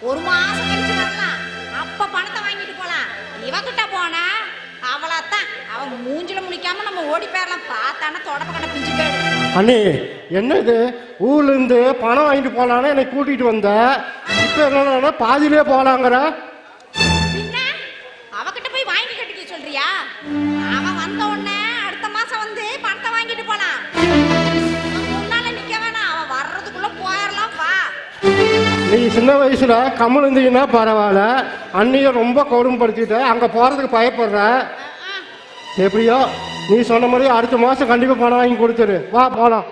ஒரு மாசம் கழிச்சு வரலாம். அப்ப பணத்தை வாங்கிட்டு போலாம். இவகிட்ட போனா அவளாத்தான். அவன் மூஞ்சில முழிக்காம நம்ம ஓடி போயிடலாம். பார்த்தானா தொடப்ப கட்ட பிஞ்சு போயிடும். அண்ணி என்னது ஊர்லேருந்து பணம் வாங்கிட்டு போகலான்னு என்னை கூட்டிகிட்டு வந்த, இப்போ என்னன்னா பாதியிலே போகலாங்கிற. பின்ன அவகிட்ட போய் வாங்கி கட்டிக்க சொல்றியா? அவன் வந்த உடனே அடுத்த மாசம் வந்து பணத்தை வாங்கிட்டு போலாம். முன்னால நிக்க வேணாம். அவன் வர்றதுக்குள்ள போயிடலாம். வா. நீ சின்ன வயசில் கம்மல் இருந்தீங்கன்னா பரவாயில்ல, அண்ணியை ரொம்ப கொடுமைப்படுத்திட்ட, அங்கே போகிறதுக்கு பயப்படுற. எப்படியோ நீ சொன்ன மாதிரி அடுத்த மாதம் கண்டிப்பாக பணம் வாங்கி கொடுத்துரு. வா போகலாம்.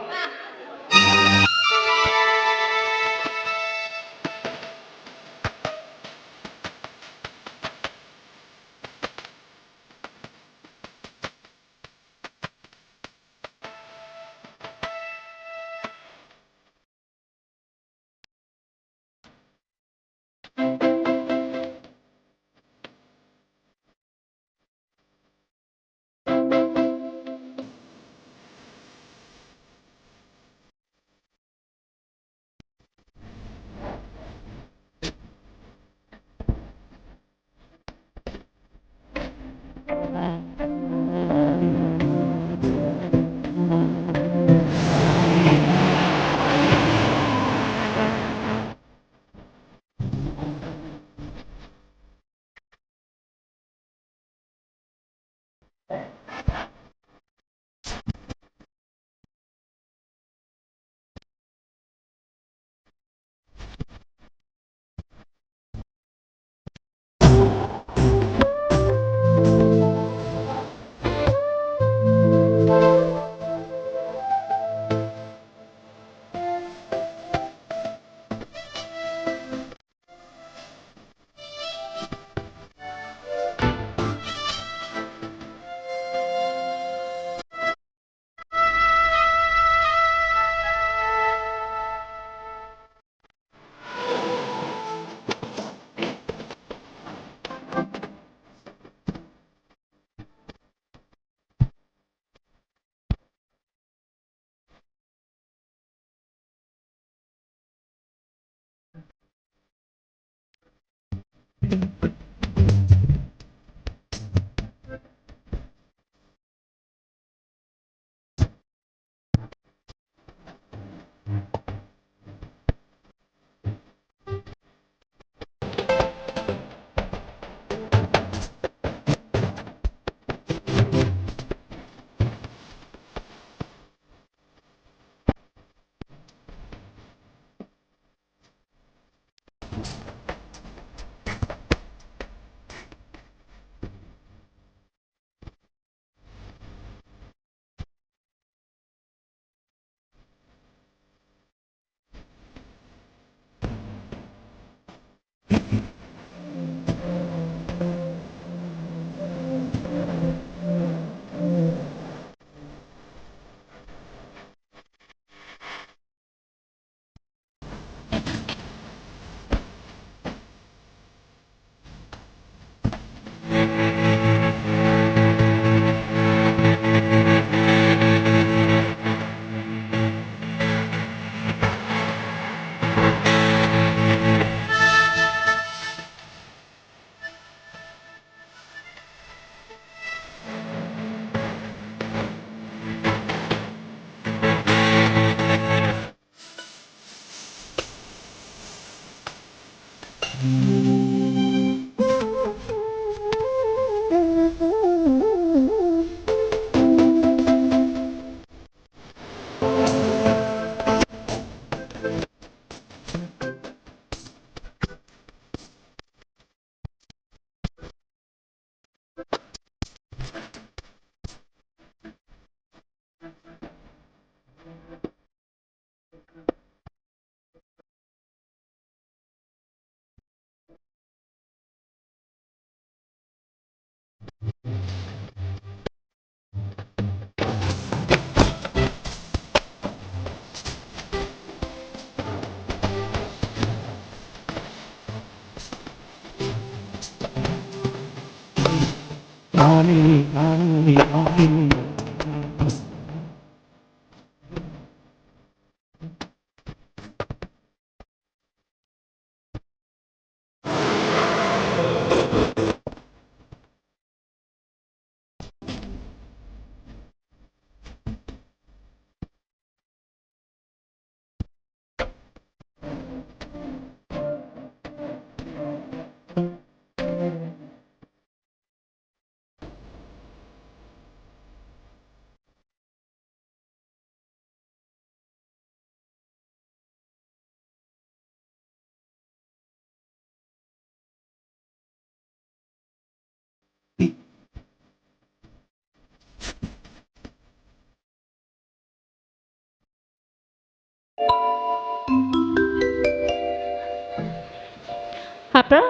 அப்புறம்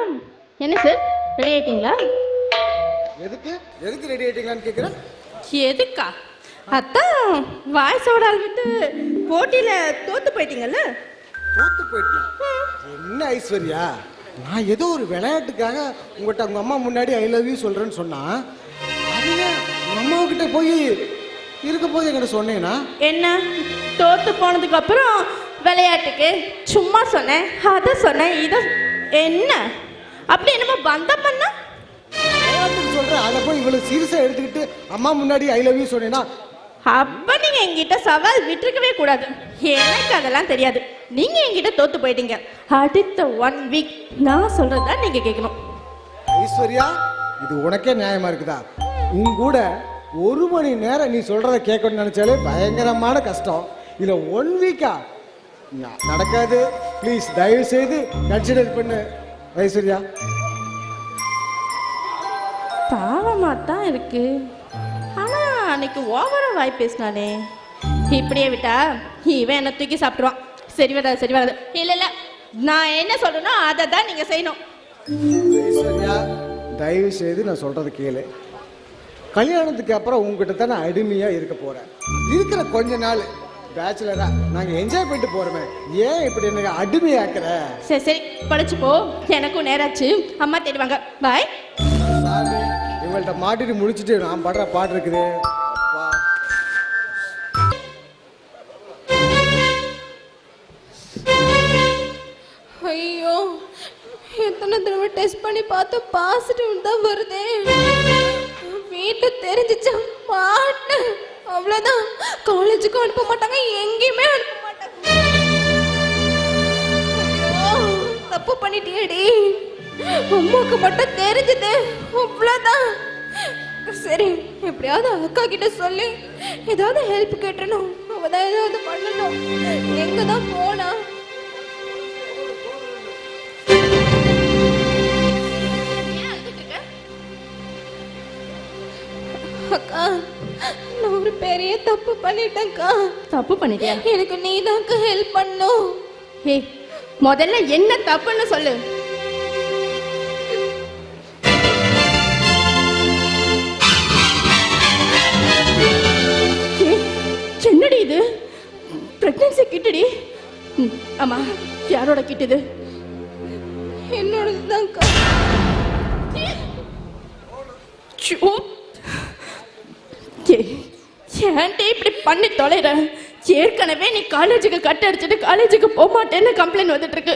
என்ன சார் ரெடி ஆயிட்டீங்களா? எதுக்கு எதுக்கு ரெடி ஆயிட்டீங்களான்னு கேட்குறேன். எதுக்கா? அதான் வாய்ஸோட விட்டு போட்டியில் தோத்து போயிட்டீங்கல்ல. தோத்து போயிட்டேன். என்ன ஐஸ்வர்யா, நான் ஏதோ ஒரு விளையாட்டுக்காக உங்கள்கிட்ட உங்கள் அம்மா முன்னாடி ஐ லவ் யூ சொல்கிறேன்னு சொன்னா அதுங்க உங்கள் அம்மாவுக்கிட்ட போய் இருக்க போது என்கிட்ட சொன்னேன்னா என்ன தோத்து போனதுக்கு அப்புறம் விளையாட்டுக்கு சும்மா சொன்னேன், அதை சொன்னேன், இதை என்ன அப்படி என்னமோ பந்தம் பண்ண விளையாட்டுன்னு சொல்கிறேன், அதை போய் இவ்வளோ சீரியஸாக எடுத்துக்கிட்டு அம்மா முன்னாடி ஐ லவ் யூ சொன்னேன்னா அப்ப நீங்க என்கிட்ட சவால் விட்டுருக்கவே கூடாது. எனக்கு அதெல்லாம் தெரியாது. நீங்க என்கிட்ட தோத்து போயிட்டீங்க. அடுத்த 1 வீக் நான் சொல்றதா நீங்க கேட்கணும். ஐஸ்வர்யா, இது உனக்கே நியாயமா இருக்குதா? உன் கூட 1 மணி நேரம் நீ சொல்றத கேட்கணும்னு நினைச்சாலே பயங்கரமான கஷ்டம். இதுல 1 வீக்கா நடக்காது. ப்ளீஸ் தயவு செய்து கன்சிடர் பண்ணு ஐஸ்வர்யா. பாவமா தான் இருக்கு. ஆனா அன்னைக்கு ஓவரா வாய் பேசினானே, இப்படியே விட்டா இவன் என்ன தூக்கி சாப்பிடுவான். சரி வராது சரி வராது. இல்ல இல்ல, நான் என்ன சொல்றேனோ அதை தான் நீங்க செய்யணும். ஐஸ்வர்யா, தயவு செய்து நான் சொல்றது கேளு. கல்யாணத்துக்கு அப்புறம் உங்ககிட்ட தான் நான் அடிமையா இருக்க போறேன். இருக்கிற கொஞ்ச நாள் பேச்சுலரா நாங்க என்ஜாய் பண்ணிட்டு போறோமே, ஏன் இப்படி எனக்கு அடிமையாக்குற? சரி சரி படிச்சு போ, எனக்கும் நேராச்சு. அம்மா தேடுவாங்க. பாய். சாமி, இவங்கள்ட்ட மாட்டிட்டு முடிச்சுட்டு நான் பாடுற பாட்டு இருக்குது. அப்பா, ஐயோ, எத்தனை தடவை டெஸ்ட் பண்ணி பார்த்து பாசிட்டிவ் தான் வருதே. வீட்டு தெரிஞ்சிச்சா மாட்டு அவ்வளோதான். காலேஜுக்கும் அனுப்ப மாட்டாங்க, எங்கேயுமே அனுப்ப மாட்டாங்க. ஐயோ, தப்பு பண்ணிட்டியேடி. அம்மாவுக்கு மட்டும் தெரிஞ்சது அவ்வளோதான். சரி, எப்படியாவது அக்கா கிட்ட சொல்லி ஏதாவது ஹெல்ப் கேட்டணும். அவதான் ஏதாவது பண்ணணும். எங்க தான் போனா? அக்கா, நான் ஒரு பெரிய தப்பு பண்ணிட்டேன்க்கா. தப்பு பண்ணிட்டியா? எனக்கு நீ தான் ஹெல்ப் பண்ணும். ஏய், முதல்ல என்ன தப்புன்னு சொல்லு. என்னடி இது? பிரெக்னன்சி கிட்டடி? ஆமா, யாரோட கிட் இது? என்னோடதுதான்க்கா. ஏன்டி இப்படி பண்ணி தொலைற? ஏற்கனவே நீ காலேஜுக்கு கட் அடிச்சுட்டு காலேஜுக்கு போக மாட்டேன்னு கம்ப்ளைண்ட் வந்துட்டு இருக்கு.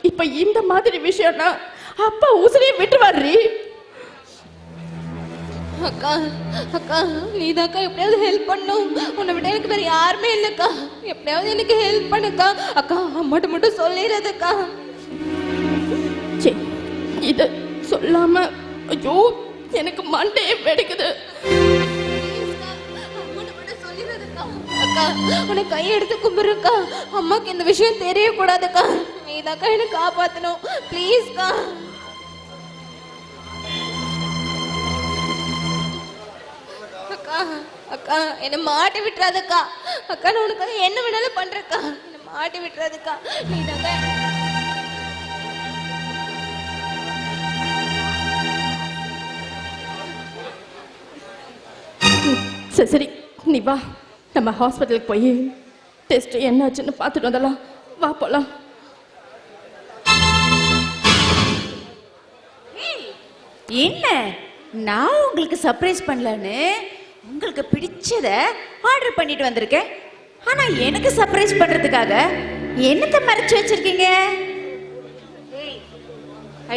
இப்ப இந்த மாதிரி விஷயம்னா அப்பா உசிரியை விட்டுவாரு. அக்கா அக்கா, நீதாக்கா எப்படியாவது ஹெல்ப் பண்ணும். உன்னை விட எனக்கு வேற யாருமே இல்லைக்கா. எப்படியாவது எனக்கு ஹெல்ப் பண்ணுக்கா. அக்கா, அம்மாட்ட மட்டும் சொல்லிடுறதுக்கா. சரி, இத சொல்லாம ஐயோ எனக்கு மண்டையே வெடிக்குது. அக்கா, உனக்கு கையெடுத்து கும்பிடுறக்கா. அம்மாக்கு இந்த விஷயம் தெரியக்கூடாதுக்கா. நீதாக்கா என்ன காப்பாத்தணும். ப்ளீஸ்க்கா. அக்கா அக்கா, என்ன மாட்டி விட்டுறாதக்கா. அக்கா, நான் உனக்காக என்ன வேணாலும் பண்றேக்கா. என்ன மாட்டி விட்டுறாதக்கா. நீதாக்கா. சரி சரி, நீ வா, நம்ம ஹாஸ்பிட்டலுக்கு போய் டெஸ்ட் என்னாச்சுன்னு பார்த்துட்டு வந்துடலாம். வா போலாம். என்ன, நான் உங்களுக்கு சர்ப்ரைஸ் பண்ணலான்னு உங்களுக்கு பிடிச்சத ஆர்டர் பண்ணிட்டு வந்திருக்கேன். ஆனா எனக்கு சர்ப்ரைஸ் பண்றதுக்காக என்னத்தை மறைச்சு வச்சிருக்கீங்க?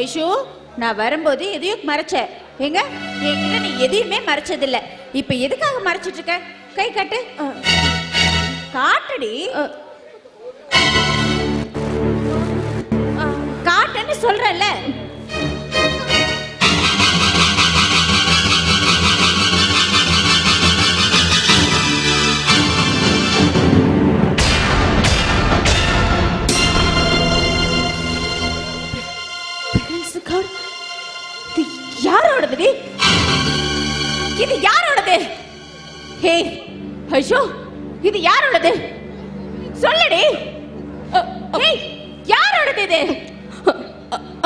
ஐஷு, நான் வரும்போது எதையும் மறைச்சேன். எங்க என்கிட்ட நீ எதையுமே மறைச்சதில்லை. இப்ப எதுக்காக மறைச்சிட்டு இருக்க? கை காட்டு. காட்டுடி. காட்டுன்னு சொல்றல. யாரோடது? இது யாரோடது? ஹே ஐஷோ, இது யாரோடது? சொல்லடி. யாரோடது இது?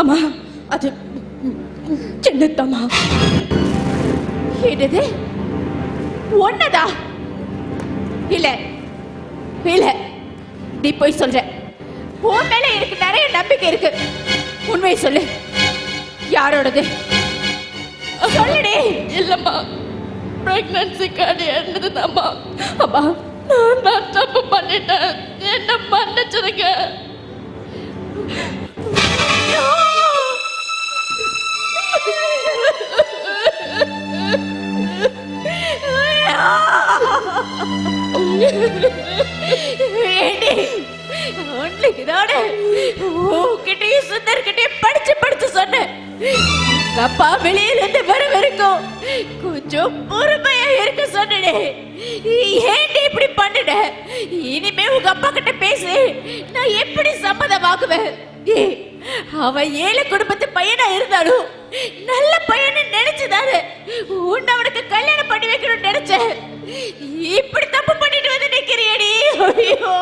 அம்மா, அது சின்னத்தம்மா. என்னது ஒன்னதா? இல்ல இல்ல, நீ போய் சொல்ற. உன் மேல எனக்கு நிறைய நம்பிக்கை இருக்கு. உண்மையை சொல்லு, யாரோடது சொல்லுடி. இல்லம்மா, பிரெக்னன்சி கார்டு என்னதுதாம்மா. அம்மா, நான் தப்பு பண்ணிட்டேன், என்ன மன்னிச்சிருங்க. படிச்சு சொன்னேன். அப்பா வெளியில இருந்து வர வரைக்கும் கொஞ்சம் பொறுமையா இருக்க சொன்னே. ஏன்டி இப்படி பண்ணிட? இனிமே உங்க அப்பா கிட்ட பேசி நான் எப்படி சம்மதமாக்குவேன்? அவன் ஏழை குடும்பத்து பையனா இருந்தாலும் நல்ல பையன்னு நினைச்சுதாரு உன்னை அவனுக்கு கல்யாணம் பண்ணி வைக்கணும்னு நினைச்சேன். இப்படி தப்பு பண்ணிட்டு வந்து நிக்கிறியடி. ஐயோ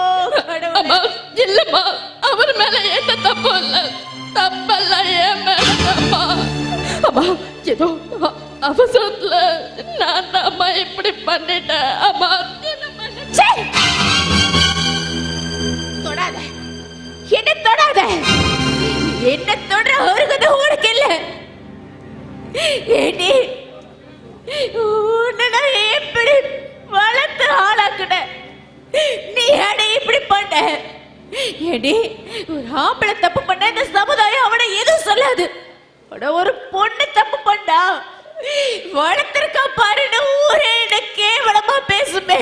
அம்மா, இல்லம்மா, அவர் மேல எந்த தப்பு இல்ல. தப்பெல்லாம் ஏன் மேல தப்பா? அம்மா, ஏதோ அவசரத்துல நான் அம்மா இப்படி பண்ணிட்டேன். அம்மா தொடாத, என்ன தொடாத. என்ன தொடுற அருகதை உனக்கு இல்ல. ஏடி, உன்னை எப்படி வளர்த்து ஆளாக்குன? நீ அடை இப்படி பண்ண? ஏடி, ஒரு ஆம்பளை தப்பு பண்ண இந்த சமுதாயம் அவனை எதுவும் சொல்லாது. ஒரு பொண்ணு தப்பு பண்ணா வளர்த்திருக்கா பாருன்னு ஊரே என்ன கேவலமா பேசுமே.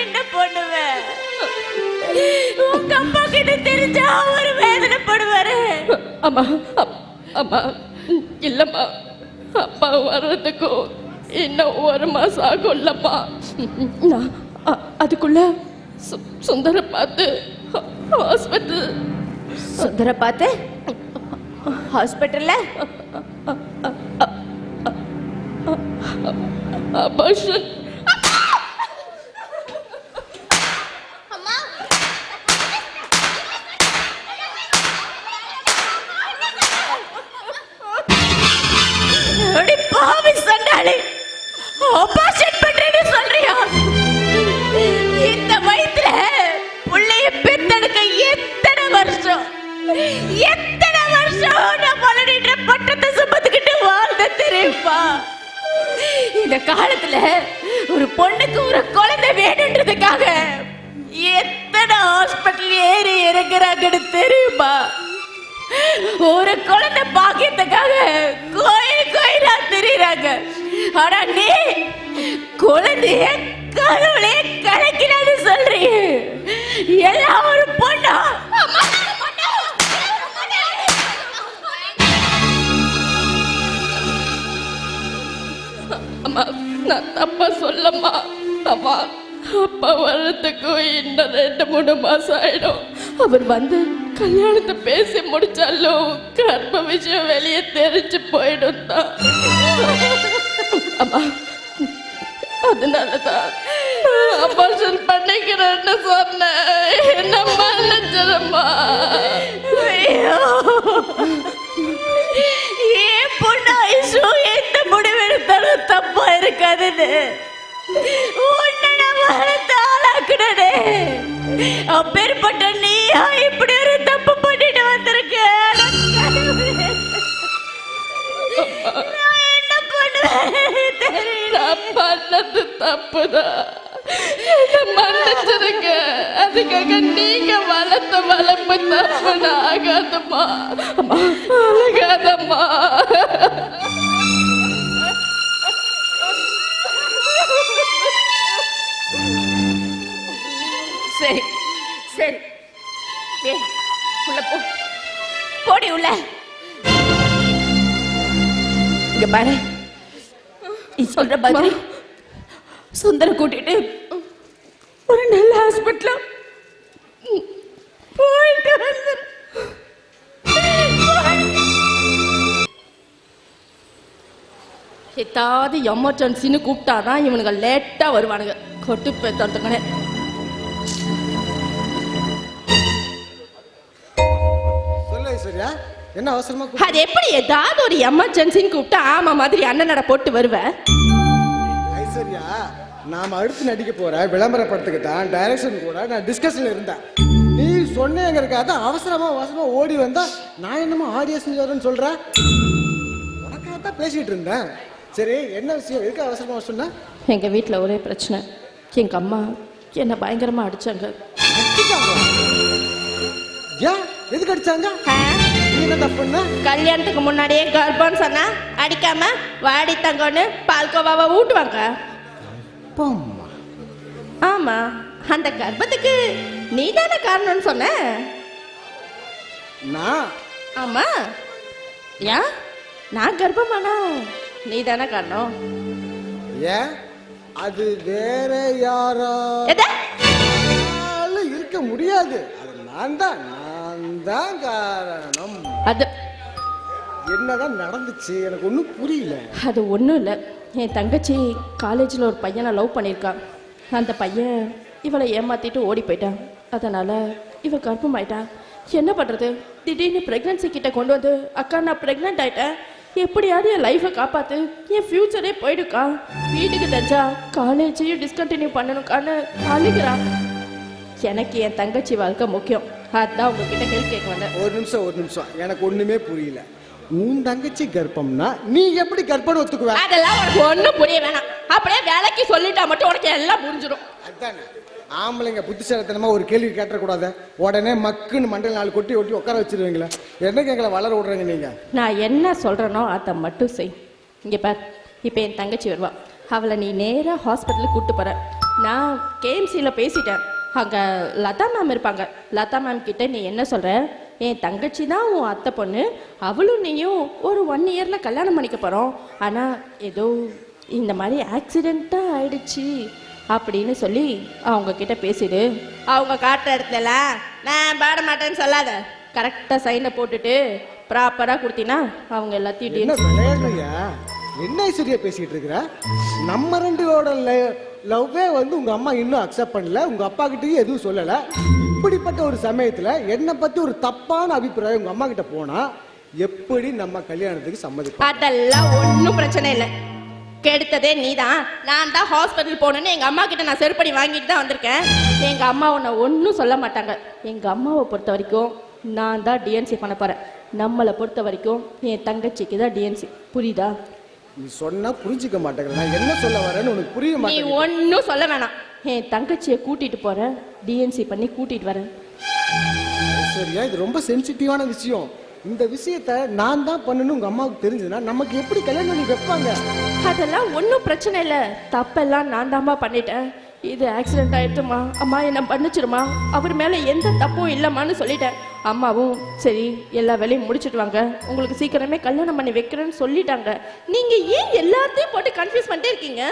என்ன பண்ணுவேன்? உங்க அப்பா கிட்ட தெரிஞ்சா அவரு வேதனைப்படுவாரு. அம்மா அம்மா, இல்லம்மா, அப்பா வர்றதுக்கும் இன்னும் 1 மாசம் ஆகும் இல்லம்மா. நான் அதுக்குள்ள சுந்தர பார்த்து ஹாஸ்பிட்டல். சுந்தர பார்த்து ஹாஸ்பிட்டல்ல அபார்ஷன். பாவி சண்டாளி, ஆபரேஷன் பண்றேன்னு சொல்றியா? இந்த வயசுல புள்ளைய பெத்தெடுக்க எத்தனை வருஷம் நான் மலடின்ற பட்டத்தை சுமந்துக்கிட்டு வாழ்ந்த தெரியுமா? இந்த காலத்துல ஒரு பொண்ணுக்கு ஒரு குழந்தை வேணுன்றதுக்காக எத்தனை ஹாஸ்பிட்டல் ஏறி இறங்குறாங்கன்னு தெரியுமா? ஒரு குழந்தை பாக்கியத்துக்காக கோயிலா தெரியுறாங்க. ஆனா நீ குழந்தைய கடவுளே கலைக்கிறான்னு சொல்றீங்க. எல்லாம் ஒரு பொண்ணா? அம்மா, நான் தப்பா சொல்லம்மா. அம்மா, அப்பா வர்றதுக்கு இன்னும் 2-3 மாசம் ஆயிடும். அவர் வந்து கல்யாணத்தை பேசி முடிச்சாலும் கர்ப்ப விஷயம் வெளியே தெரிஞ்சு போயிடும் தான். அம்மா, அதனாலதான் அபார்ஷன் பண்ணிக்கிறேன்னு சொன்னேன். என்ன மன்னிச்சிரும்மா. ஏன் பொண்ணு ஐசு எந்த முடிவெடுத்தாலும் தப்பா இருக்காதுன்னு உன்னை நான் வளர்த்து ஆளாக்குனே. அப்பேற்பட்ட நீயா இப்படி ஒரு தப்பு பண்ணிட்டு வந்திருக்க? நான் என்ன பண்ணுவேன் தெரியல. பண்ணது தப்புதான், என்ன மன்னிச்சிருங்க. அதுக்காக நீங்க வளர்த்த வளர்ப்பு தப்புன்னு ஆகாதம்மா. ஆகாதம்மா. சரி சரி, உள்ள போ, போடி உள்ள. இங்க பாரு, நீ சொல்ற மாதிரி சுந்தர கூட்டிட்டு ஒரு நல்ல ஹாஸ்பிட்டல் போயிட்டு வந்து எதாவது எமர்ஜென்சின்னு கூப்பிட்டாதான் இவனுங்க லேட்டா வருவானுங்க. கொட்டு பேத்தே ஐஸ்வர்யா என்ன அவசரமா அது எப்படி ஏதாவது ஒரு எமர்ஜென்சின்னு கூப்பிட்டு ஆமா மாதிரி அண்ணனோட போட்டு வருவேன். ஐஸ்வர்யா நாம அடுத்து நடிக்க போற விளம்பரப்படுத்துக்கு தான் டைரக்ஷன் கூட நான் டிஸ்கஷன்ல இருந்தேன். நீ சொன்னேங்கிறக்காக அவசரமா ஓடி வந்தா நான் என்னமோ ஆடியன்ஸ் வரேன்னு சொல்றேன். உனக்காக தான் பேசிட்டு இருந்தேன். சரி என்ன விஷயம், எதுக்கு அவசரமா சொன்ன? எங்க வீட்டில் ஒரே பிரச்சனை. எங்க அம்மா என்ன பயங்கரமா அடிச்சாங்க. ஏன் எதுக்கு அடிச்சாங்க? என்ன தப்புன்னா? கல்யாணத்துக்கு முன்னாடியே கர்ப்பம்னு சொன்னா அடிக்காம வாடி தங்கன்னு பால்கோவாவை ஊட்டுவாங்க. ஆமா, அந்த கர்ப்பத்துக்கு நீ தானே காரணம்னு சொன்ன. நான் ஆமா, ஏன் நான் கர்ப்பமானா நீ தானே காரணம். ஏன் அது வேற யாராலும் இருக்க முடியாது. அது நான் தான் காரணம். அது என்னதான் நடந்துச்சு எனக்கு ஒன்றும் புரியல. அது ஒன்றும் இல்லை. என் தங்கச்சி காலேஜில் ஒரு பையனை லவ் பண்ணியிருக்கான். அந்த பையன் இவளை ஏமாத்திட்டு ஓடி போயிட்டான். அதனால இவ கர்ப்பமாயிட்டான். என்ன பண்ணுறது? திடீர்னு ப்ரெக்னன்சி கிட்ட கொண்டு வந்து அக்கா நான் ப்ரெக்னென்ட் ஆயிட்டேன், எப்படியாவது என் லைஃப்பை காப்பாற்று, என் ஃப்யூச்சரே போயிடுக்கா, வீட்டுக்கு தெரிஞ்சா காலேஜையும் டிஸ்கண்டினியூ பண்ணணுக்கான்னு அழுகிறான். எனக்கு என் தங்கச்சி வாழ்க்கை முக்கியம். அதான் உங்ககிட்ட ஹெல்ப் கேட்க வந்தேன். ஒரு நிமிஷம் எனக்கு ஒண்ணுமே புரியல. உன் தங்கச்சி கர்ப்பம்னா நீ எப்படி கர்ப்பம் ஒத்துக்குவ? அதெல்லாம் உனக்கு ஒன்றும் புரிய வேணாம். அப்படியே வேலைக்கு சொல்லிட்டா மட்டும் உனக்கு எல்லாம் புரிஞ்சிடும். அதானே ஆம்பளைங்க புத்திசாலித்தனமா ஒரு கேள்வி கேட்டக்கூடாது. உடனே மக்குன்னு மண்டல 4 கொட்டி ஒட்டி உட்கார வச்சிருவீங்களா? என்னங்க எங்களை வளர விடுறீங்க நீங்க? நான் என்ன சொல்றேனோ அதை மட்டும் செய். இங்கே பார், இப்போ என் தங்கச்சி வருவா. அவளை நீ நேராக ஹாஸ்பிட்டலுக்கு கூப்பிட்டு போற. நான் கேஎம்சியில் பேசிட்டேன். அங்கே லதா மேம் இருப்பாங்க. லதா மேம் கிட்ட நீ என்ன சொல்ற, என் தங்கச்சி தான் உன் அத்தை பொண்ணு, அவளும் நீயும் ஒரு 1 இயரில் கல்யாணம் பண்ணிக்க போகிறோம், ஆனால் ஏதோ இந்த மாதிரி ஆக்சிடெண்ட்டாக ஆயிடுச்சு அப்படின்னு சொல்லி அவங்க கிட்ட பேசிடு. அவங்க காட்டுற இடத்துல நான் பாட மாட்டேன்னு சொல்லாத, கரெக்டாக சைனை போட்டுட்டு ப்ராப்பராக கொடுத்தீங்கன்னா அவங்க எல்லாத்தையும் என்ன விளையாடுறியா? என்ன ஐஸ்வர்யா பேசிட்டு இருக்கிற? நம்ம 2ஓட லவ்வே வந்து உங்க அம்மா இன்னும் அக்செப்ட் பண்ணல, உங்க அப்பா கிட்டயும் எதுவும் சொல்லல. இப்படிப்பட்ட ஒரு சமயத்துல என்ன பத்தி ஒரு தப்பான அபிப்பிராயம் உங்க அம்மா கிட்ட போனா எப்படி நம்ம கல்யாணத்துக்கு சம்மதிப்போம்? அதெல்லாம் ஒன்றும் பிரச்சனை இல்லை. கெடுத்ததே நீதான். நான் தான் ஹாஸ்பிட்டல் போகணுன்னு எங்கள் அம்மா கிட்ட நான் செருப்படி வாங்கிட்டு தான் வந்திருக்கேன். எங்கள் அம்மா உன்னை ஒன்றும் சொல்ல மாட்டாங்க. எங்கள் அம்மாவை பொறுத்த வரைக்கும் நான் தான் டிஎன்சி பண்ண போகிறேன். நம்மளை பொறுத்த வரைக்கும் என் தங்கச்சிக்கு தான் டிஎன்சி. புரியுதா? நீ சொன்னா புரிஞ்சிக்க மாட்டேங்கிற. நான் என்ன சொல்ல வரேன்னு உனக்கு புரிய நீ மாட்டேங்குது. ஒன்றும் சொல்ல வேணாம். என் தங்கச்சியை கூட்டிகிட்டு போகிறேன், டிஎன்சி பண்ணி கூட்டிகிட்டு வரேன். சரியா? இது ரொம்ப சென்சிட்டிவான விஷயம். இந்த விஷயத்த நான் தான் பண்ணணும் உங்க அம்மாவுக்கு தெரிஞ்சதுன்னா நமக்கு எப்படி கல்யாணம் பண்ணி வைப்பாங்க? அதெல்லாம் ஒன்றும் பிரச்சனை இல்லை. தப்பெல்லாம் நான் தான்மா பண்ணிட்டேன். இது ஆக்சிடென்ட் ஆயிடுச்சுமா, அம்மா என்ன பண்ணிச்சிருமா, அவர் மேலே எந்த தப்பும் இல்லைம்மான்னு சொல்லிட்டேன். அம்மாவும் சரி எல்லா வேலையும் முடிச்சுட்டு வாங்க, உங்களுக்கு சீக்கிரமே கல்யாணம் பண்ணி வைக்கிறேன்னு சொல்லிட்டாங்க. நீங்கள் ஏன் எல்லாத்தையும் போட்டு கன்ஃபியூஸ் பண்ணிட்டே இருக்கீங்க?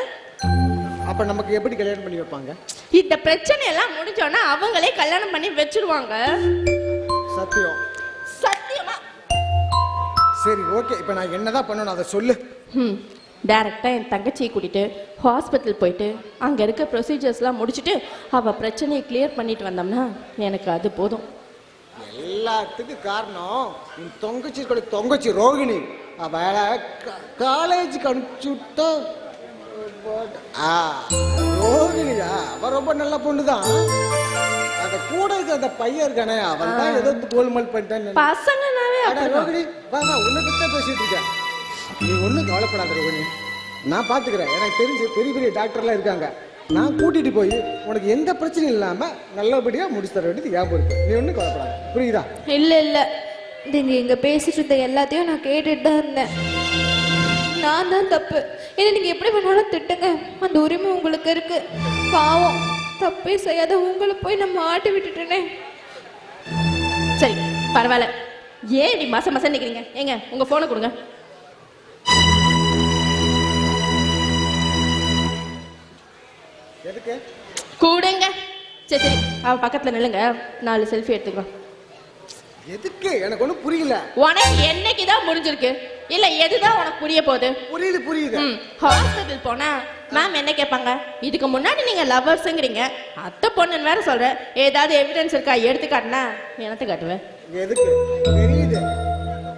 அப்ப நமக்கு எப்படி கல்யாணம் பண்ணி வைப்பாங்க? இந்த பிரச்சனை எல்லாம் முடிஞ்சோன்னா அவங்களே கல்யாணம் பண்ணி வச்சிருவாங்க. சத்தியம்? சத்தியமா? சரி ஓகே, இப்போ நான் என்னதான் பண்ணணும் அதை சொல்லு. டேரெக்டாக என் தங்கச்சியை கூட்டிகிட்டு ஹாஸ்பிட்டல் போயிட்டு அங்கே இருக்க ப்ரொசீஜர்ஸ்லாம் முடிச்சுட்டு அவள் பிரச்சனையை கிளியர் பண்ணிட்டு வந்தோம்னா எனக்கு அது போதும். எல்லாத்துக்கும் காரணம் உன் தொங்கச்சி ரோகிணி. அவளை காலேஜுக்கு அனுப்பிச்சுட்டா ரோகிணியா? அவ ரொம்ப நல்ல பொண்ணுதான். அந்த கூட இருக்க அந்த பையன் இருக்கானே அவன் தான் ஏதோ கோல்மல் பண்ணிட்டான். பசங்கனாவே ரோகிணி வா வா, உன்னை பத்தி பேசிட்டு இருக்கேன். நீ ஒன்றும் கவலைப்படாத ரோகிணி, நான் பார்த்துக்கிறேன். எனக்கு தெரிஞ்சு பெரிய பெரிய டாக்டர்லாம் இருக்காங்க. நான் கூட்டிட்டு போய் உனக்கு எந்த பிரச்சனையும் இல்லாம நல்லபடியா முடிச்சு தர வேண்டியது ஞாபகம் இருக்கு. நீ ஒன்றும் கவலைப்படாத, புரியுதா? இல்லை நீங்கள் இங்கே பேசிட்டு இருந்த எல்லாத்தையும் நான் கேட்டுட்டு தான் இருந்தேன். நான் தான் தப்பு. ஏன்னா நீங்கள் எப்படி வேணாலும் திட்டுங்க, அந்த உரிமை உங்களுக்கு இருக்கு. பாவம் தப்பே செய்யாத உங்களை போய் நான் மாட்டி விட்டுட்டேனே. சரி பரவாயில்ல, ஏன் இப்படி மாசம் நிற்கிறீங்க? ஏங்க உங்கள் ஃபோனை கொடுங்க. எதுக்கு கூடுங்க. சரி அவன் பக்கத்தில் நில்லுங்க, 4 செல்ஃபி எடுத்துக்கலாம். எதுக்கு? எனக்கு ஒன்றும் புரியல. உனக்கு என்னைக்கு தான் முடிஞ்சிருக்கு? இல்லை எதுதான் உனக்கு புரிய போகுது? புரியுது. ஹாஸ்பிட்டல் போனா மேம் என்ன கேட்பாங்க? இதுக்கு முன்னாடி நீங்கள் லவ்வர்ஸுங்கிறீங்க, அத்தை பொண்ணுன்னு வேற சொல்கிறேன், ஏதாவது எவிடன்ஸ் இருக்கா எடுத்துக்காட்டினா என்னத்தை காட்டுவேன்? எதுக்கு தெரியுது?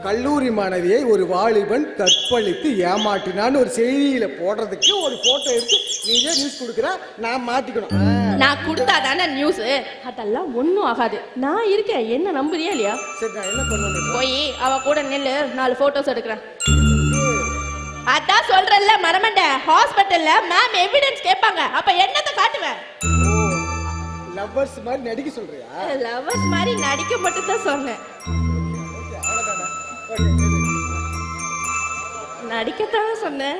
கல்லூரி மாணவியை ஒரு வாலிபன் கற்பழித்து ஏமாற்றினான்னு ஒரு செய்தியில போடுறதுக்கு ஒரு போட்டோ எடுத்து நீயே நியூஸ் கொடுக்குற, நான் மாட்டிக்கணும். நான் கொடுத்தா தானே நியூஸ். அதெல்லாம் ஒன்றும் ஆகாது. நான் இருக்கேன், என்ன நம்புறியா இல்லையா? சரி, நான் என்ன பண்ணுவேன்? போய் அவ கூட நில்லு, 4 போட்டோஸ் எடுக்கிறேன். அதான் சொல்றேன்ல மரமண்ட, ஹாஸ்பிட்டல்ல மேம் எவிடன்ஸ் கேட்பாங்க, அப்ப என்னத்தை காட்டுவேன்? லவ்வர்ஸ் மாதிரி நடிக்க சொல்றியா? லவ்வர்ஸ் மாதிரி நடிக்க மட்டும் தான் சொன்னேன். நடிக்கத்தானே சொன்னேன்.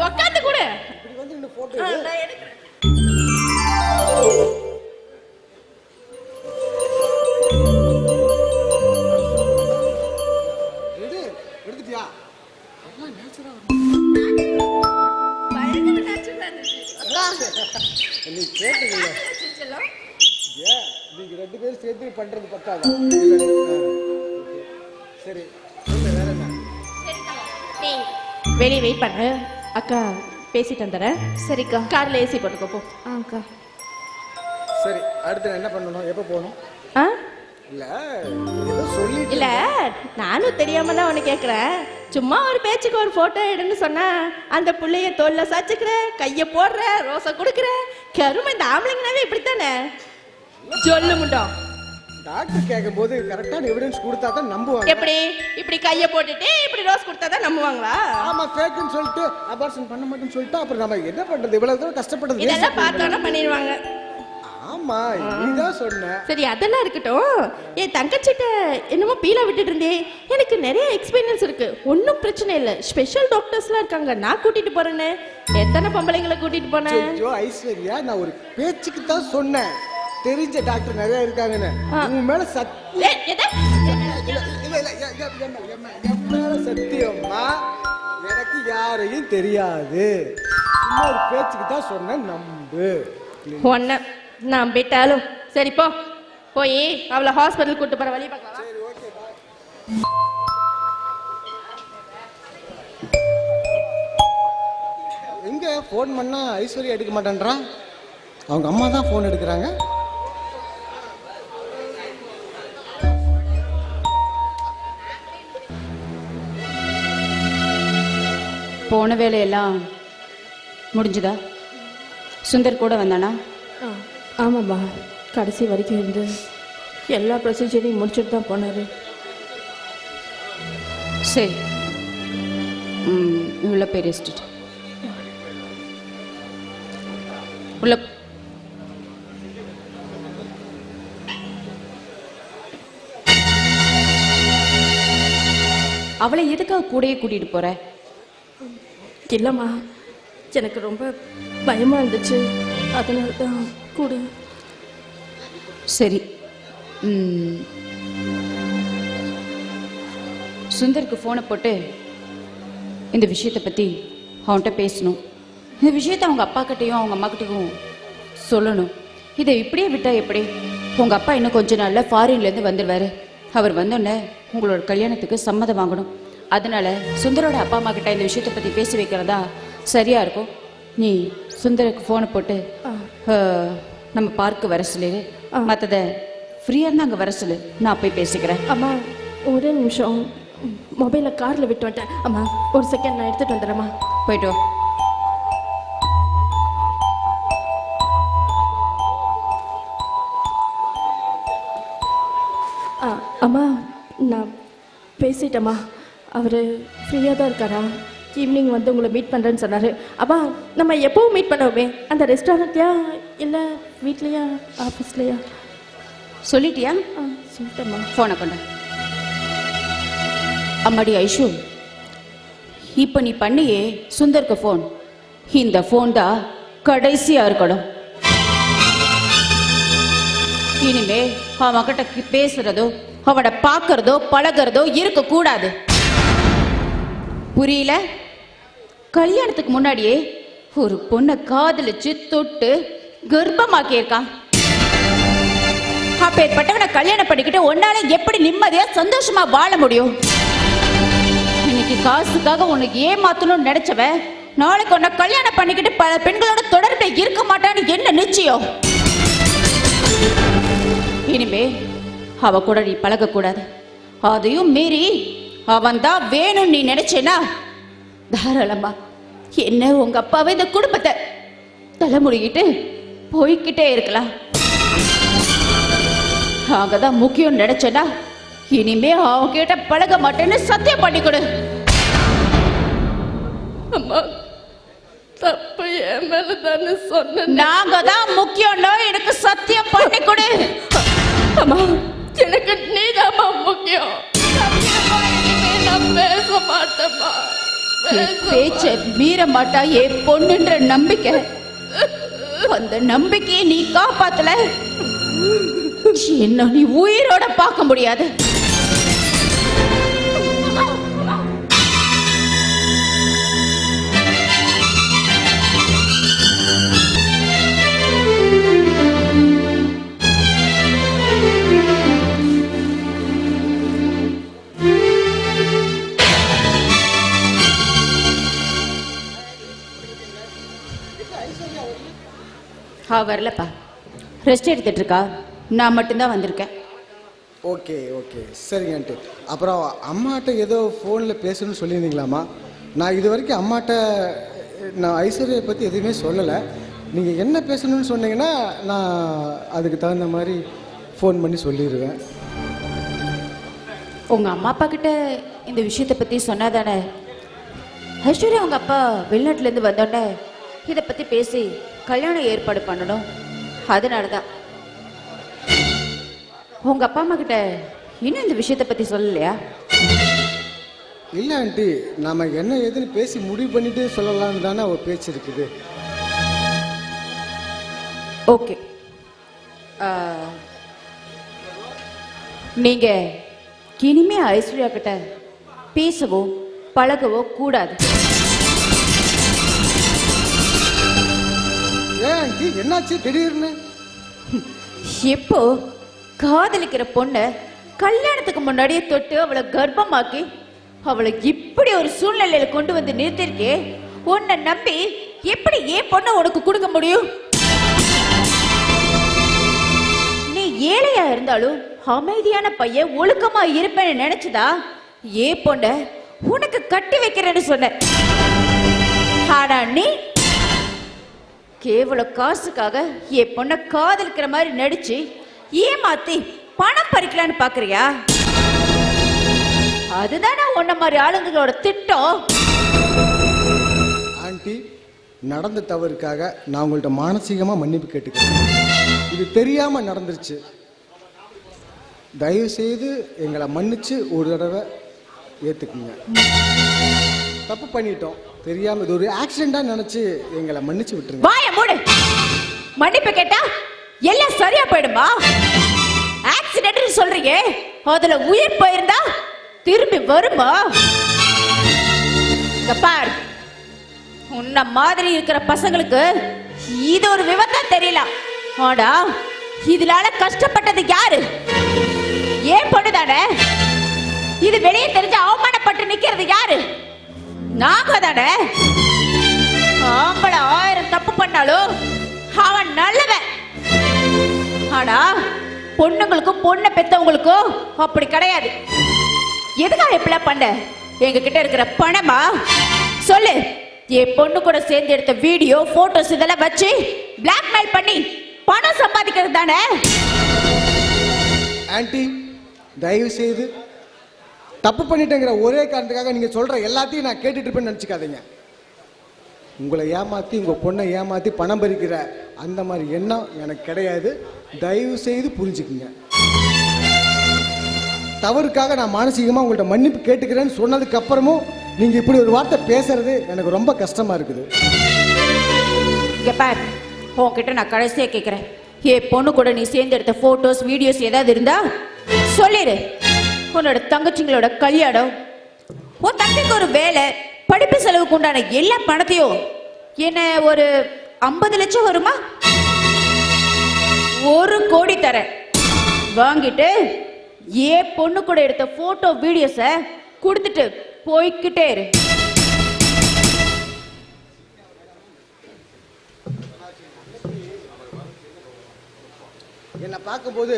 உக்காந்து கூட எடுத்துட்டியா? நீ கேட்டீங்கல்ல, நீங்க 2 பேரும் சேர்த்து பண்றது பத்தாதா? சரி, வேற என்ன? வெளியே வெயிட் பண்ணு, அக்கா பேசிட்டு வந்துடுறேன். சரிக்கா. கார்ல ஏசி போட்டுக்கோ போ. அக்கா. சரி, அடுத்து நான் என்ன பண்ணணும்? எப்போ போகணும்? ஆ இல்ல ஏதோ சொல்லி இல்ல, நானும் தெரியாம தான் உன்னை கேக்குறேன். சும்மா ஒரு பேச்சுக்கு ஒரு போட்டோ எடுன்னு சொன்னா அந்த புள்ளைய தோல்ல சாச்சுக்கிற, கைய போடுற, ரோசை கொடுக்குற. கருமை இந்த ஆம்பளைங்கனாவே இப்படித்தானே. சொல்லு முட்டோம். டாக்டர் கேட்கும்போது கரெக்டான எவிடன்ஸ் கொடுத்தா தான் நம்புவாங்க. எப்படி இப்படி கைய போட்டுட்டு இப்படி ரோஸ் கொடுத்தா தான் நம்புவாங்களா? ஆமா, ஃபேக்குன்னு சொல்லிட்டு அபார்ஷன் பண்ண மாட்டேன்னு சொல்லிட்டு அப்புறம் நம்ம என்ன பண்றது? இவ்வளவு தூரம் கஷ்டப்பட்டது இதெல்லாம் பார்த்தோன்னா பண்ணிடுவாங்க. ஆமா, நீதான் சொன்ன. சரி, அதெல்லாம் இருக்கட்டும். என் தங்கச்சிட்ட என்னமோ பீலா விட்டுட்டு இருந்தே. எனக்கு நிறைய எக்ஸ்பீரியன்ஸ் இருக்கு, ஒன்றும் பிரச்சனை இல்லை. ஸ்பெஷல் டாக்டர்ஸ்லாம் இருக்காங்க, நான் கூட்டிட்டு போறேன்னு. எத்தனை பொம்பளைங்களை கூட்டிட்டு போனேன்? ஐயோ ஐஸ்வர்யா, நான் ஒரு பேச்சுக்கு தான் சொன்னேன். தெரிஞ்ச டாக்டர் நிறைய இருக்காங்கன்னு. உன் மேல சத்தியம்மா, எனக்கு யாரையும் தெரியாது. சும்மா ஒரு பேச்சுக்கு தான் சொன்னேன், நம்பு. ஒன்ன நான் விட்டாலும் சரி, போ. போய் அவளை ஹாஸ்பிட்டல் கூட்டு போற வழி பார்க்கலாம். சரி, ஓகே, பாய். எங்க ஃபோன் பண்ணா ஐஸ்வர்யா எடுக்க மாட்டேன்றா? அவங்க அம்மா தான் ஃபோன் எடுக்கிறாங்க. போன வேலையெல்லாம் முடிஞ்சுதா? சுந்தர் கூட வந்தானா? ஆமாம்மா, கடைசி வரைக்கும் இருந்து எல்லா ப்ரொசீஜரையும் முடிச்சுட்டு தான் போனாரு. சரி, உள்ள போய் ரெஸ்ட். உள்ள அவளை எதுக்காக கூடயே கூட்டிட்டு போற? இல்லைம்மா, எனக்கு ரொம்ப பயமா இருந்துச்சு, அதனால தான் கூட. சரி, சுந்தருக்கு ஃபோனை போட்டு இந்த விஷயத்தை பற்றி அவன்கிட்ட பேசணும். இந்த விஷயத்தை அவங்க அப்பா கிட்டேயும் அவங்க அம்மா கிட்டேயும் சொல்லணும். இதை இப்படியே விட்டா எப்படி? உங்கள் அப்பா இன்னும் கொஞ்ச நாளில் ஃபாரின்லேருந்து வந்துடுவார். அவர் வந்தோடனே உங்களோட கல்யாணத்துக்கு சம்மதம் வாங்கணும். அதனால சுந்தரோட அப்பா அம்மா கிட்ட இந்த விஷயத்தை பற்றி பேசி வைக்கிறதா சரியா இருக்கும். நீ சுந்தருக்கு ஃபோனை போட்டு நம்ம பார்க்கு வர சொல்லு, மற்றதை ஃப்ரீயாக இருந்தால் அங்கே வர சொல்லு, நான் போய் பேசிக்கிறேன். அம்மா ஒரே நிமிஷம், மொபைலை காரில் விட்டு வந்துட்டேன். அம்மா ஒரு செகண்ட், நான் எடுத்துகிட்டு வந்துடுறேம்மா. போயிட்டு வா. அம்மா நான் பேசிட்டேம்மா, அவர் ஃப்ரீயாக தான் இருக்காரா? ஈவினிங் வந்து உங்களை மீட் பண்ணுறேன்னு சொன்னார். அப்பா நம்ம எப்போவும் மீட் பண்ணுவோமே, அந்த ரெஸ்டாரண்ட்லையா இல்லை வீட்லையா ஆஃபீஸ்லையா? சொல்லிட்டியா? சொல்லிட்டேம்மா. ஃபோனை கொண்ட. அம்மாடி ஐஷு, இப்போ நீ பண்ணியே சுந்தருக்கு ஃபோன், இந்த ஃபோன் தான் கடைசியா இருக்கணும். இனிமே அவன்கிட்ட பேசுறதோ அவனை பார்க்கறதோ பழகிறதோ இருக்க கூடாது, புரியல? கல்யாணத்துக்கு முன்னாடியே ஒரு பொண்ணை காதலிச்சு தொட்டு கர்ப்பமாக்கியிருக்கான். அப்பேற்பட்டவனை கல்யாணம் பண்ணிக்கிட்டு உன்னால எப்படி நிம்மதியா சந்தோஷமா வாழ முடியும்? இன்னைக்கு காசுக்காக உனக்கு ஏமாத்தணும்னு நினைச்சவ நாளைக்கு உன்னை கல்யாணம் பண்ணிக்கிட்டு பல பெண்களோட தொடர்புல இருக்க மாட்டான்னு என்ன நிச்சயம்? இனிமே அவ கூட நீ பழகக்கூடாது. அதையும் மீறி அவன் தான் வேணும்னு நீ நினைச்சேனா தாராளமா என்ன உங்க அப்பாவை இந்த குடும்பத்தை தலைமுடிக்கிட்டு போய்கிட்டே இருக்கலாம். அங்கதான் முக்கியம் நினைச்சேனா இனிமே அவங்க கிட்ட பழக மாட்டேன்னு சத்தியம் பண்ணி கொடு. அம்மா தப்பு என் மேல தானே சொன்னேன். நாங்க தான் முக்கியம்னோ எனக்கு சத்தியம் பண்ணி கொடு. அம்மா எனக்கு நீதாம்மா முக்கியம். சத்தியமா இனிமே நான் பேச மாட்டேம்மா. பேச்ச மீற மாட்டா என் பொண்ணுன்ற நம்பிக்கை. அந்த நம்பிக்கையை நீ காப்பாத்தல என்ன நீ உயிரோட பார்க்க முடியாது. வரலப்பா, ரெஸ்ட் எடுத்துட்டு இருக்கா. நான் மட்டும்தான் வந்திருக்கேன். ஓகே ஓகே சரிங்க ஆண்டி. அப்புறம் அம்மாட்ட ஏதோ ஃபோனில் பேசணும்னு சொல்லியிருந்தீங்களாம்மா? நான் இது வரைக்கும் அம்மாட்ட நான் ஐஸ்வர்யா பற்றி எதுவுமே சொல்லலை. நீங்கள் என்ன பேசணும்னு சொன்னீங்கன்னா நான் அதுக்கு தகுந்த மாதிரி ஃபோன் பண்ணி சொல்லிடுவேன். உங்கள் அம்மா அப்பா கிட்ட இந்த விஷயத்தை பற்றி சொன்னாதானே ஐஸ்வர்யா உங்கள் அப்பா வெளிநாட்டிலேருந்து வந்தோடனே இதை பற்றி பேசி கல்யாணம் ஏற்பாடு பண்ணணும். அதனால தான் உங்கள் அப்பா அம்மா கிட்ட இன்னும் இந்த விஷயத்தை பற்றி சொல்லலையா? இல்லை ஆண்டி, நம்ம என்ன ஏதுன்னு பேசி முடிவு பண்ணிட்டு சொல்லலாம்னு தானே ஒரு பேச்சு இருக்குது. ஓகே, நீங்கள் இனிமே ஐஸ்வர்யா கிட்ட பேசவோ பழகவோ கூடாது. ஏன் ஆண்டி என்னாச்சு திடீர்னு? எப்போ காதலிக்கிற பொண்ணை கல்யாணத்துக்கு முன்னாடியே தொட்டு அவளை கர்ப்பமாக்கி அவளை இப்படி ஒரு சூழ்நிலையில கொண்டு வந்து நிறுத்திருக்கே, உன்னை நம்பி எப்படி ஏன் பொண்ணை உனக்கு கொடுக்க முடியும்? நீ ஏழையா இருந்தாலும் அமைதியான பையன் ஒழுக்கமா இருப்பேன்னு நினைச்சுதா ஏன் பொண்ணை உனக்கு கட்டி வைக்கிறேன்னு சொன்ன. ஆனா நீ கேவல காசுக்காக என் பொண்ணை காதலிக்கிற மாதிரி நடிச்சு ஏமாத்தி பணம் பறிக்கலான்னு பாக்குறியா? அதுதானே உன்ன மாதிரி ஆளுங்களோட திட்டம். ஆண்டி, நடந்த தவறுக்காக நான் உங்கள்ட்ட மானசீகமா மன்னிப்பு கேட்டுக்கிறேன். இது தெரியாம நடந்துருச்சு. தயவு செய்து எங்களை மன்னிச்சு ஒரு தடவை ஏத்துக்குங்க. தப்பு பண்ணிட்டோம், தெரியாம இது ஒரு ஆக்சிடென்டா நினைச்சு எங்களை மன்னிச்சு விட்டுருங்க. வாய மூடு. மன்னிப்பு கேட்டா எல்லாம் சரியா போயிடுமா? ஆக்சிடென்ட் சொல்றீங்க, அதுல உயிர் போயிருந்தா திரும்பி வருமா? பார், உன்ன மாதிரி இருக்கிற பசங்களுக்கு இது ஒரு விபத்தா தெரியல. ஆனா இதனால கஷ்டப்பட்டது யாரு? ஏன் பொண்ணுதானே. இது வெளியே தெரிஞ்ச அவமானப்பட்டு நிக்கிறது யாரு? நாங்க தானே. ஆம்பளை 1000 தப்பு பண்ணாலும் அவன் நல்லவன். ஆனா பொண்ணுங்களுக்கும் பொண்ணை பெத்தவங்களுக்கும் அப்படி கிடையாது. எதுக்காக இப்படிலாம் பண்ண? எங்க கிட்ட இருக்கிற பணமா? சொல்லு. என் பொண்ணு கூட சேர்ந்து எடுத்த வீடியோ போட்டோஸ் இதெல்லாம் வச்சு பிளாக்மெயில் பண்ணி பணம் சம்பாதிக்கிறது தானே. ஆன்ட்டி, தயவு செய்து தப்பு பண்ணிட்டேங்கிற ஒரே காரணத்துக்காக நீங்க சொல்ற எல்லாத்தையும் நான் கேட்டுட்டு இருப்பேன்னு நினைச்சுக்காதீங்க. உங்களை ஏமாத்தி உங்க பொண்ணை ஏமாத்தி பணம் பறிக்கிற அந்த மாதிரி எண்ணம் எனக்கு கிடையாது. தயவு செய்து புரிஞ்சுக்குங்க. தவறுக்காக நான் மானசீகமா உங்கள்ட்ட மன்னிப்பு கேட்டுக்கிறேன்னு சொன்னதுக்கு அப்புறமும் நீங்க இப்படி ஒரு வார்த்தை பேசுறது எனக்கு ரொம்ப கஷ்டமா இருக்குது. உன்கிட்ட நான் கடைசியா கேட்கிறேன், என் பொண்ணு கூட நீ சேர்ந்து எடுத்த போட்டோஸ் வீடியோஸ் ஏதாவது இருந்தா சொல்லிடு. உன்னோட தங்கச்சிங்களோட கல்யாணம், உன் தங்கைக்கு ஒரு வேலை, படிப்பு செலவுக்கு உண்டான எல்லா பணத்தையும் என்ன ஒரு 50 லட்சம் வருமா? 1 கோடி தரேன். வாங்கிட்டு ஏன் பொண்ணு கூட எடுத்த போட்டோ வீடியோஸ கொடுத்துட்டு போய்க்கிட்டே இரு. என்னை பார்க்கும்போது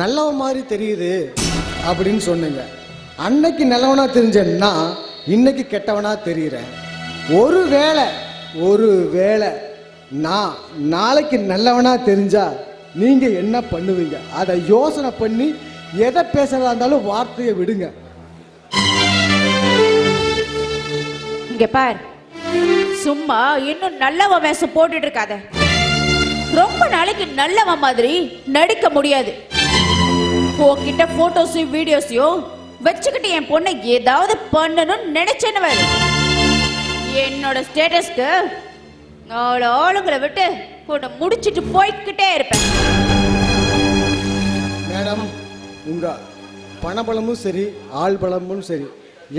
நல்லவன் மாதிரி தெரியுது அப்படின்னு சொன்னீங்க. அன்னைக்கு நல்லவனா தெரிஞ்சேன்னா இன்னைக்கு கெட்டவனா தெரியுறேன். ஒருவேளை நான் நாளைக்கு நல்லவனா தெரிஞ்சா நீங்க என்ன பண்ணுவீங்க? அதை யோசனை பண்ணி எதை பேசுறதா இருந்தாலும் வார்த்தையை விடுங்க. இங்க பார், சும்மா இன்னும் நல்லவன் வேஷம் போட்டுட்டு இருக்காத. ரொம்ப நாளைக்கு நல்லவன் மாதிரி நடிக்க முடியாது. உன்கிட்ட போட்டோஸையும் வீடியோஸையும் வச்சுக்கிட்டு என் பொண்ணை ஏதாவது பண்ணணும்னு நினைச்சேன்னு என்னோட ஸ்டேட்டஸ்க்கு ஆளுங்களை விட்டு பொண்ணை முடிச்சிட்டு போய்கிட்டே இருப்பேன். மேடம், உங்க பணபலமும் சரி ஆள் பலமும் சரி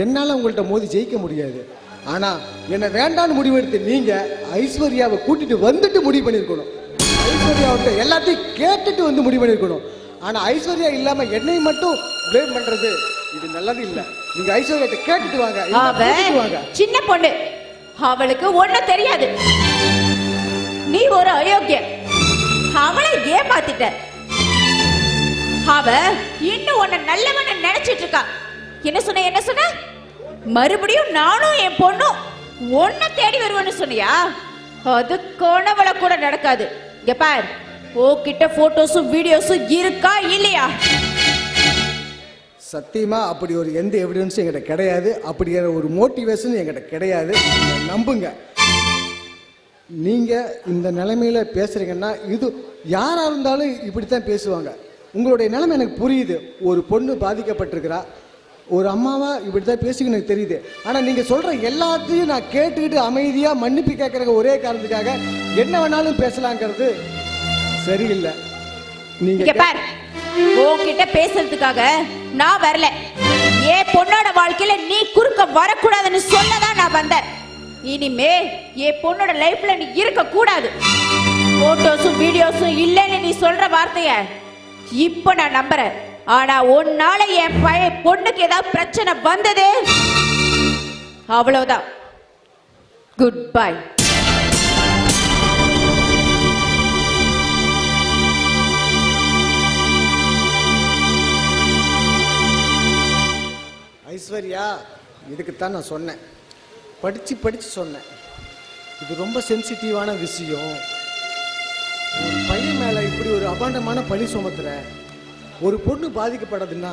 என்னால உங்கள்கிட்ட மோதி ஜெயிக்க முடியாது. ஆனா என்ன வேண்டான்னு முடிவெடுத்து நீங்க ஐஸ்வர்யாவை கூட்டிட்டு வந்துட்டு முடிவு பண்ணிருக்கணும். ஐஸ்வர்யாவிட்ட எல்லாத்தையும் கேட்டுட்டு வந்து முடிவு பண்ணிருக்கணும். ஆனா ஐஸ்வர்யா இல்லாம என்னை மட்டும் பிளேம் பண்றது இது நல்லது இல்ல. நீங்க ஐஸ்வர்யாட்ட கேட்டுட்டு வாங்க. சின்ன பொண்ணு, அவளுக்கு ஒண்ணும் தெரியாது. நீ ஒரு அயோக்கிய. அவளை ஏமாத்திட்ட. அவ இன்னும் உன்னை நல்லவன நினைச்சிட்டு இருக்கா. என்ன சொன்ன? மறுபடியும் நானும் என் பொண்ணும் ஒன்ன தேடி வருவேன்னு சொன்னியா? அது கனவுல கூட நடக்காது. இங்க பார், உன்கிட்ட போட்டோஸும் வீடியோஸும் இருக்கா இல்லையா? சத்தியமா அப்படி ஒரு எந்த எவிடன்ஸும் என்கிட்ட கிடையாது. அப்படி ஒரு மோட்டிவேஷன் என்கிட்ட கிடையாது. நம்புங்க. நீங்க இந்த நிலைமையில பேசுறீங்கன்னா இது யாரா இருந்தாலும் இப்படித்தான் பேசுவாங்க. உங்களுடைய நிலைமை எனக்கு புரியுது. ஒரு பொண்ணு பாதிக்கப்பட்டிருக்கிறா, ஒரு அம்மாவா இப்படித்தான் பேசிக்கணும் எனக்கு தெரியுது. ஆனா நீங்க சொல்ற எல்லாத்தையும் நான் கேட்டுக்கிட்டு அமைதியா மன்னிப்பு கேட்கற ஒரே காரணத்துக்காக என்ன வேணாலும் பேசலாங்கிறது சரியில்லை. நீங்க பார், உன்கிட்ட பேசுறதுக்காக நான் வரல. என் பொண்ணோட வாழ்க்கையில நீ குறுக்க வரக்கூடாதுன்னு சொல்லதான் நான் வந்தேன். இனிமே என் பொண்ணோட லைஃப்ல நீ இருக்க கூடாது. போட்டோஸும் வீடியோஸும் இல்லைன்னு நீ சொல்ற வார்த்தைய இப்ப நான் நம்புறேன். ஆனா உன்னால என் பொண்ணுக்கு ஏதாவது பிரச்சனை வந்தது, அவ்வளவுதான். Good bye. ஐஸ்வர்யா, இதுக்குத்தான் நான் சொன்னேன். படிச்சு சொன்னேன். இது ரொம்ப சென்சிட்டிவான விஷயம். ஒரு பையன் மேல இப்படி ஒரு அபாண்டமான பழி சுமத்துற. ஒரு பொண்ணு பாதிக்கப்படுதுன்னா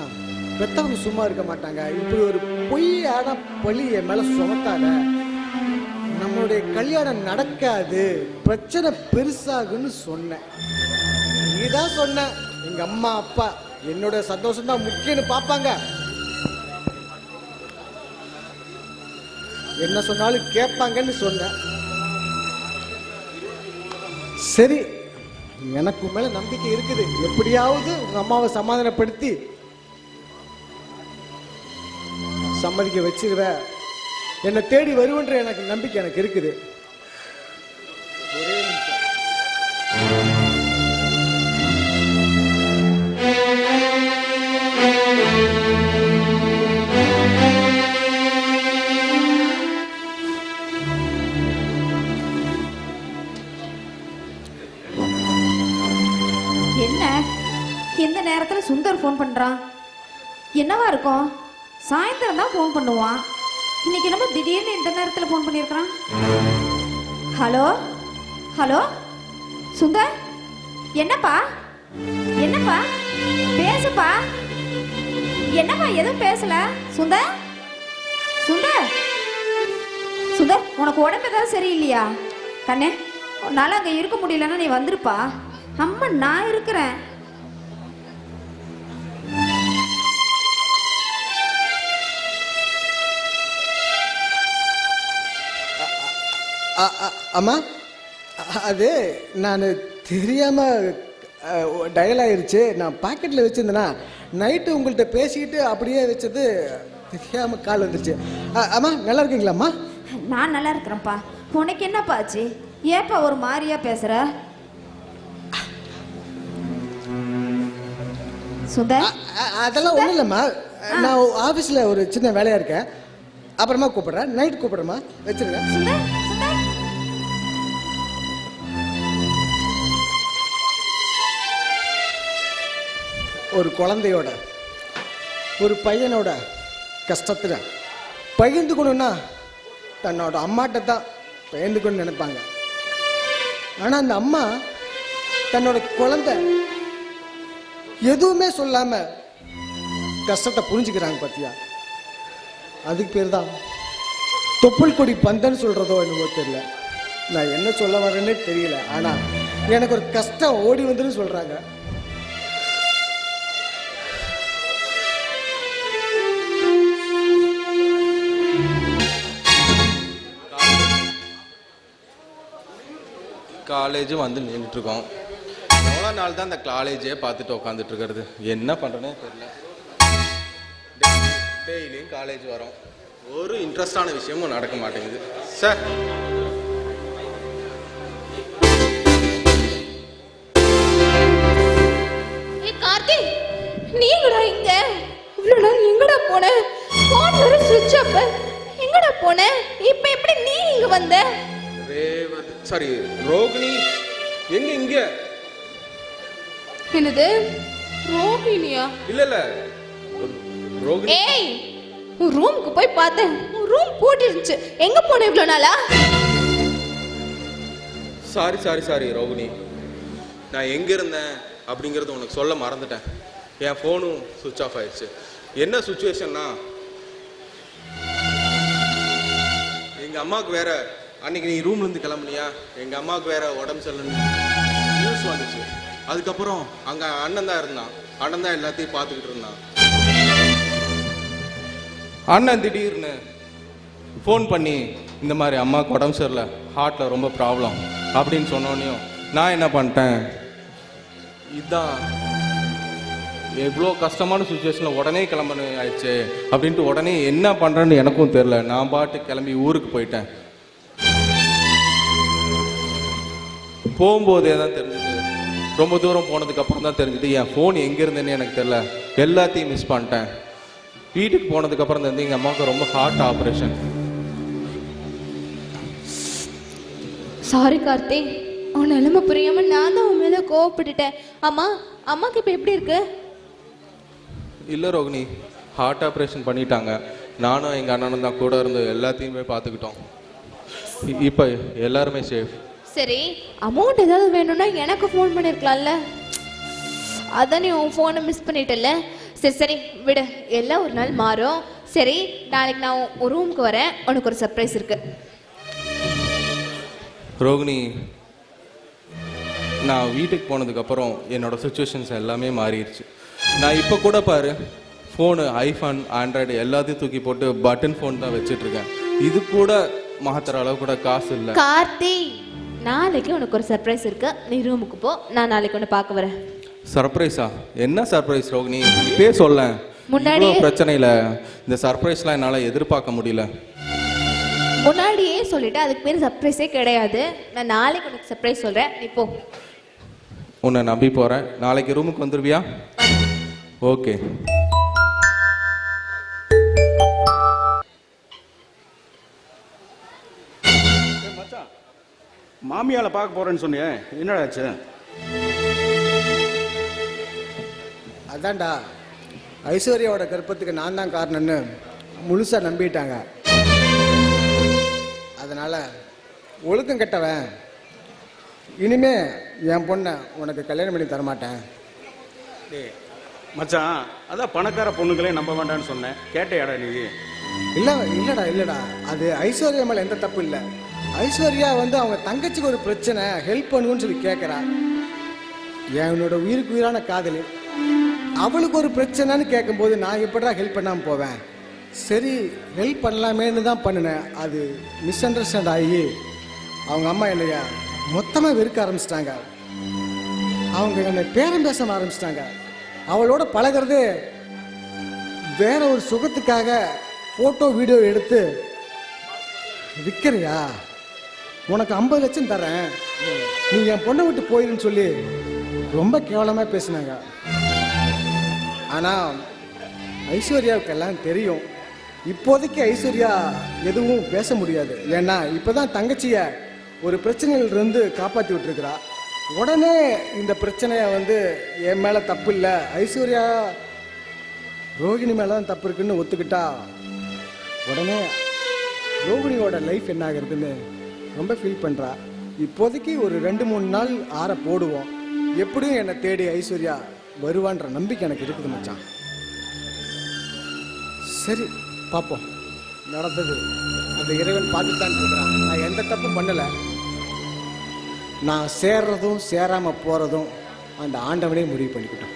பெத்தவங்க சும்மா இருக்க மாட்டாங்க. இப்படி ஒரு பொய்யான பழி என் மேல சுமத்தாத. நம்மளுடைய கல்யாணம் நடக்காது, பிரச்சனை பெருசாகுன்னு சொன்னேன். நீதான் சொன்ன எங்க அம்மா அப்பா என்னோட சந்தோஷம் தான் முக்கியம்னு பார்ப்பாங்க. என்ன சொன்னாலும் கேட்பாங்கன்னு சொன்னேன். சரி, எனக்கு மேல நம்பிக்கை இருக்குது. எப்படியாவது உங்க அம்மாவை சமாதானப்படுத்தி சம்மதிக்க வச்சிருவ. என்னை தேடி வருவன்ற எனக்கு நம்பிக்கை எனக்கு இருக்குது. ஒரே நிமிஷம். என்ன இந்த நேரத்தில் சுந்தர் ஃபோன் பண்ணுறான்? என்னவா இருக்கும்? சாயந்தரம் தான் ஃபோன் பண்ணுவான். இன்னைக்கு நம்ம திடீர்னு இந்த நேரத்தில் ஃபோன் பண்ணியிருக்கிறான். ஹலோ ஹலோ சுந்தர், என்னப்பா பேசுப்பா. என்னப்பா எதுவும் பேசல? சுந்தர் சுந்தர், உனக்கு உடம்பு ஏதாவது சரியில்லையா? கண்ணே, உன்னால அங்கே இருக்க முடியலன்னா நீ வந்துருப்பா. அம்மா நான் இருக்கிறேன். அம்மா, அது நான் தெரியாம டயல் ஆயிருச்சு. நான் பாக்கெட்ல வச்சிருந்தேன்னா நைட்டு உங்கள்கிட்ட பேசிக்கிட்டு அப்படியே வச்சது தெரியாம கால் வந்துருச்சு. அம்மா நல்லா இருக்கீங்களாம்மா? நான் நல்லா இருக்கிறேன்ப்பா. உனக்கு என்னப்பா ஆச்சு? ஏப்பா ஒரு மாதிரியா பேசுற? அதெல்லாம் ஒண்ணும் இல்லம்மா. நான் ஆஃபீஸில் ஒரு சின்ன வேலையாக இருக்கேன், அப்புறமா கூப்பிடுறேன். நைட் கூப்பிடுறேம்மா, வச்சிருங்க. சுந்தர் சுந்தர் ஒரு குழந்தையோட ஒரு பையனோட கஷ்டத்தில் பகிர்ந்துக்கணும்னா தன்னோட அம்மாட்ட தான் பகிர்ந்துக்கணும்னு நினைப்பாங்க. ஆனால் அந்த அம்மா தன்னோட குழந்தை எதுவுமே சொல்லாம கஷ்டத்தை புரிஞ்சுக்கிறாங்க பார்த்தியா? அதுக்கு பேர் தான் தொப்புள் கொடி பந்தன்னு சொல்றதோ என்னவோ தெரியல. நான் என்ன சொல்ல வரேன்னே தெரியல. ஆனா எனக்கு ஒரு கஷ்டம் ஓடி வந்துன்னு சொல்றாங்க. காலேஜ் வந்து நின்றுட்டுருக்கோம். எவ்வளோ நாள் தான் இந்த காலேஜே பார்த்துட்டு உட்காந்துட்டு இருக்கிறது, என்ன பண்ணுறேனே தெரியல. டெய்லியும் காலேஜ் வரோம், ஒரு இன்ட்ரெஸ்டான விஷயமும் நடக்க மாட்டேங்குது சார். கார்த்தி, நீங்கடா இங்க? இவ்வளவு நாள் எங்கடா போன? போன் வேற சுவிட்ச் ஆஃப். எங்கடா போன? இப்ப எப்படி நீ இங்க வந்த? ரேவதி, சாரி ரோகிணி, எங்க இங்க? என்னது ரோகிணியா? இல்ல இல்ல ரோகிணி. ஏய், உன் ரூமுக்கு போய் பார்த்தேன், உன் ரூம் பூட்டி இருந்துச்சு. எங்க போன இவ்வளவு நாளா? சாரி சாரி சாரி ரோகிணி, நான் எங்க இருந்தேன் அப்படிங்கறது உனக்கு சொல்ல மறந்துட்டேன். என் ஃபோனும் சுவிட்ச் ஆஃப் ஆயிடுச்சு. என்ன சுச்சுவேஷன்னா, எங்க அம்மாவுக்கு வேற அன்னைக்கு நீ ரூம்ல இருந்து கிளம்புனியா, எங்க அம்மாவுக்கு வேற உடம்பு சரியில்லைன்னு நியூஸ் வந்துச்சு. அதுக்கப்புறம் அங்க அண்ணன் தான் இருந்தான், அண்ணன் தான் எல்லாத்தையும் பார்த்துக்கிட்டு இருந்தான். அண்ணன் திடீர்னு ஃபோன் பண்ணி இந்த மாதிரி அம்மாவுக்கு உடம்பு சரியில்லை, ஹார்ட்ல ரொம்ப ப்ராப்ளம் அப்படின்னு சொன்னோன்னையும் நான் என்ன பண்ணிட்டேன், இதுதான் எவ்வளோ கஷ்டமான சுச்சுவேஷனில் உடனே கிளம்பணும் ஆயிடுச்சு அப்படின்ட்டு உடனே என்ன பண்ணுறேன்னு எனக்கும் தெரில, நான் பாட்டு கிளம்பி ஊருக்கு போயிட்டேன். போகும்போதே தான் தெரிஞ்சுது, ரொம்ப தூரம் போனதுக்கு அப்புறம் தான் தெரிஞ்சுது என் ஃபோன் எங்கே இருந்தேன்னு எனக்கு தெரில, எல்லாத்தையும் மிஸ் பண்ணிட்டேன். வீட்டுக்கு போனதுக்கு அப்புறம் தான் எங்கள் அம்மாவுக்கு ரொம்ப ஹார்ட் ஆப்ரேஷன். சாரி கார்த்தி, உன் நிலைமை புரியாம நான் தான் உன் மேல கோவப்பட்டுட்டேன். அம்மாக்கு இப்ப எப்படி இருக்கு? இல்லை ரோகிணி, ஹார்ட் ஆப்ரேஷன் பண்ணிட்டாங்க. நானும் எங்கள் அண்ணனும் தான் கூட இருந்து எல்லாத்தையுமே பார்த்துக்கிட்டோம். இப்போ எல்லாருமே சேஃப். சரி, அமௌண்ட் ஏதாவது வேணும்னா எனக்கு ஃபோன் பண்ணிருக்கலாம்ல, அதான் நீ உன் ஃபோனை மிஸ் பண்ணிட்டல. சரி சரி விடு, எல்லாம் ஒரு நாள் மாறும். சரி, நாளைக்கு நான் உன் ரூமுக்கு வரேன், உனக்கு ஒரு சர்ப்ரைஸ் இருக்கு. ரோகிணி, நான் வீட்டுக்கு போனதுக்கப்புறம் என்னோட சுச்சுவேஷன்ஸ் எல்லாமே மாறிடுச்சு. நான் இப்போ கூட பாரு, ஃபோனு ஐஃபோன் ஆண்ட்ராய்டு எல்லாத்தையும் தூக்கி போட்டு பட்டன் ஃபோன் தான் வச்சிட்ருக்கேன். இது கூட மாத்திர அளவு கூட காசு இல்லை. கார்த்தி, நாளைக்கு உனக்கு ஒரு சர்ப்ரைஸ் இருக்கு, நீ ரூமுக்கு போ, நான் நாளைக்கு உன்னை பார்க்க வரேன். சர்ப்ரைஸா? என்ன சர்ப்ரைஸ் ரோகிணி, இப்பயே சொல்ல. முன்னாடியே பிரச்சனையில இந்த சர்ப்ரைஸ்லாம் என்னால் எதிர்பார்க்க முடியல. முன்னாடியே சொல்லிட்டு அதுக்கு பேர் சர்ப்ரைஸே கிடையாது. நான் நாளைக்கு உனக்கு சர்ப்ரைஸ் சொல்றேன், நீ போ. உன்னை நம்பி போறேன். நாளைக்கு ரூமுக்கு வந்துருவியா? ஓகே. மாமியால பார்க்க போறேன்னு சொன்னியே, என்னடா ஆச்சு? அதான்டா, ஐஸ்வர்யாவோட கர்ப்பத்துக்கு நான் தான் காரணம்னு முழுசா நம்பிட்டாங்க. அதனால ஒழுக்கம் கெட்டவன், இனிமே என் பொண்ணை உனக்கு கல்யாணம் பண்ணி தரமாட்டேன். டேய் மச்சான், அதான் பணக்கார பொண்ணுங்களே நம்ப வேண்டாம்னு சொன்னேன், கேட்டையாடா நீ? இல்லடா, அது ஐஸ்வர்யா மேல எந்த தப்பு இல்லை. ஐஸ்வர்யா வந்து அவங்க தங்கச்சிக்கு ஒரு பிரச்சனை, ஹெல்ப் பண்ணுன்னு சொல்லி கேட்குறா. என்னோட உயிருக்கு உயிரான காதலி, அவளுக்கு ஒரு பிரச்சனைன்னு கேட்கும்போது நான் எப்படா ஹெல்ப் பண்ணாமல் போவேன்? சரி, ஹெல்ப் பண்ணலாமேன்னு தான் பண்ணினேன். அது மிஸ் அண்டர்ஸ்டாண்ட் ஆகி அவங்க அம்மா என்னையா மொத்தமாக வெறுக்க ஆரம்பிச்சிட்டாங்க. அவங்க என்னை பேரம் பேச ஆரம்பிச்சிட்டாங்க. அவளோட பழகிறது வேற ஒரு சுகத்துக்காக ஃபோட்டோ வீடியோ எடுத்து விற்கிறியா, உனக்கு 50 லட்சம் தரேன், நீ என் பொண்ணை விட்டு போயிருன்னு சொல்லி ரொம்ப கேவலமாக பேசினாங்க. ஆனால் ஐஸ்வர்யாவுக்கு எல்லாம் தெரியும். இப்போதைக்கு ஐஸ்வர்யா எதுவும் பேச முடியாது. ஏன்னா இப்போதான் தங்கச்சியை ஒரு பிரச்சனையிலிருந்து காப்பாற்றி விட்டுருக்கிறா. உடனே இந்த பிரச்சனையை வந்து என் மேலே தப்பு இல்லை, ஐஸ்வர்யா ரோகிணி மேலே தான் தப்பு இருக்குன்னு ஒத்துக்கிட்டா உடனே ரோகிணியோட லைஃப் என்ன ஆகுறதுன்னு ரொம்ப ஃபீல் பண்ணுறா. இப்போதைக்கு ஒரு 2-3 நாள் ஆற போடுவோம். எப்படியும் என்னை தேடி ஐஸ்வர்யா வருவான்ற நம்பிக்கை எனக்கு இருக்குது மச்சான். சரி பார்ப்போம். நடந்தது அந்த இறைவன் பார்த்துத்தான் இருக்கிறான். நான் எந்த தப்பும் பண்ணலை. நான் சேர்றதும் சேராமல் போகிறதும் அந்த ஆண்டவனே முடிவு பண்ணிக்கிட்டோம்.